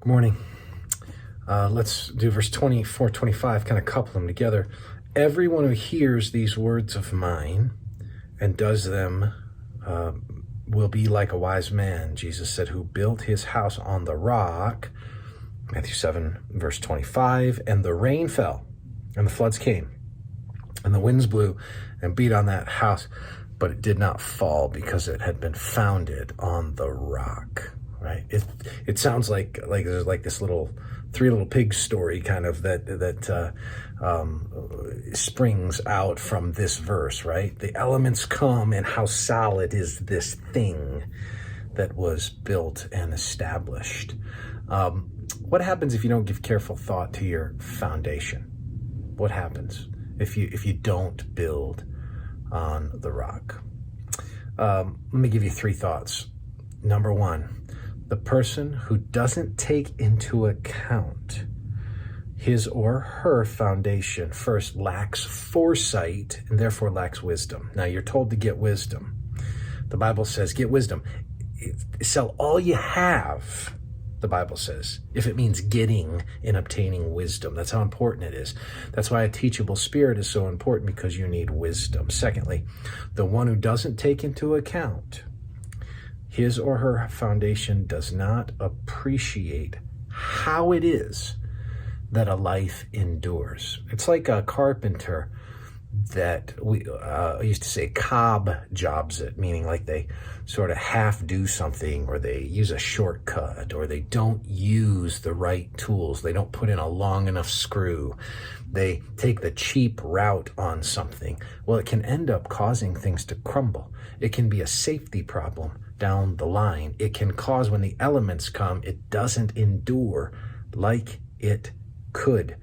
Good morning. Let's do verse 24, 25, kind of couple them together. Everyone who hears these words of mine and does them will be like a wise man, Jesus said, who built his house on the rock. Matthew 7, verse 25. And the rain fell, and the floods came, and the winds blew and beat on that house, but it did not fall because it had been founded on the rock. Right? It sounds like there's like this three little pigs story kind of that springs out from this verse, right? The elements come, and how solid is this thing that was built and established? What happens if you don't give careful thought to your foundation? What happens if you don't build on the rock? Let me give you three thoughts. Number one, the person who doesn't take into account his or her foundation first lacks foresight and therefore lacks wisdom. Now, you're told to get wisdom. The Bible says, get wisdom. Sell all you have, the Bible says, if it means getting and obtaining wisdom. That's how important it is. That's why a teachable spirit is so important, because you need wisdom. Secondly, the one who doesn't take into account his or her foundation does not appreciate how it is that a life endures. It's like a carpenter that we used to say cob jobs it, meaning like they sort of half do something, or they use a shortcut, or they don't use the right tools. They don't put in a long enough screw. They take the cheap route on something. Well, it can end up causing things to crumble. It can be a safety problem down the line. It can cause, when the elements come, it doesn't endure like it could.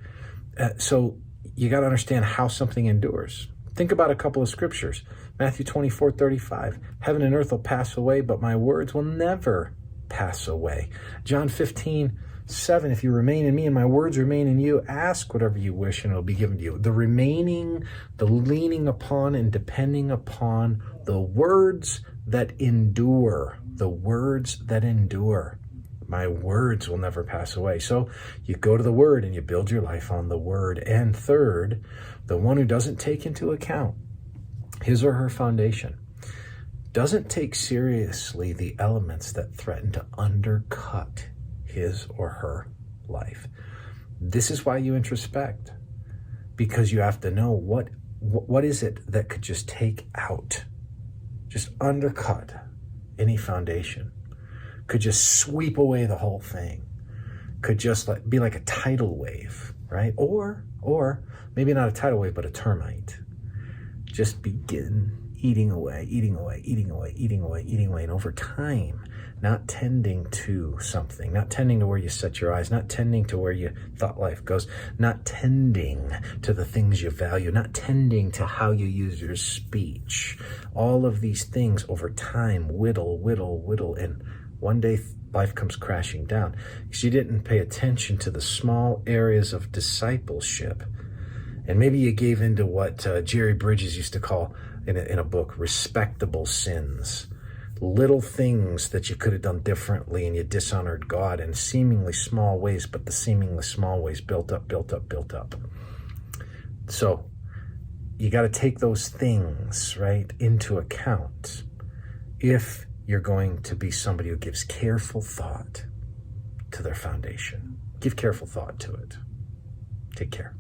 So you got to understand how something endures. Think about a couple of scriptures. Matthew 24:35. Heaven and earth will pass away, but my words will never pass away. John 15:7. If you remain in me and my words remain in you, ask whatever you wish and it'll be given to you. The leaning upon and depending upon the words that endure. The words that endure. My words will never pass away. So you go to the word and you build your life on the word. And third, the one who doesn't take into account his or her foundation doesn't take seriously the elements that threaten to undercut his or her life. This is why you introspect, because you have to know what is it that could just take out, just undercut any foundation, could just sweep away the whole thing, could just be like a tidal wave, right? Or maybe not a tidal wave, but a termite. Just begin eating away, and over time, not tending to something, not tending to where you set your eyes, not tending to where you thought life goes, not tending to the things you value, not tending to how you use your speech. All of these things over time whittle, and one day life comes crashing down because you didn't pay attention to the small areas of discipleship. And maybe you gave into what Jerry Bridges used to call in a book, respectable sins. Little things that you could have done differently, and you dishonored God in seemingly small ways, but the seemingly small ways built up. So you got to take those things, right, into account if you're going to be somebody who gives careful thought to their foundation. Give careful thought to it. Take care.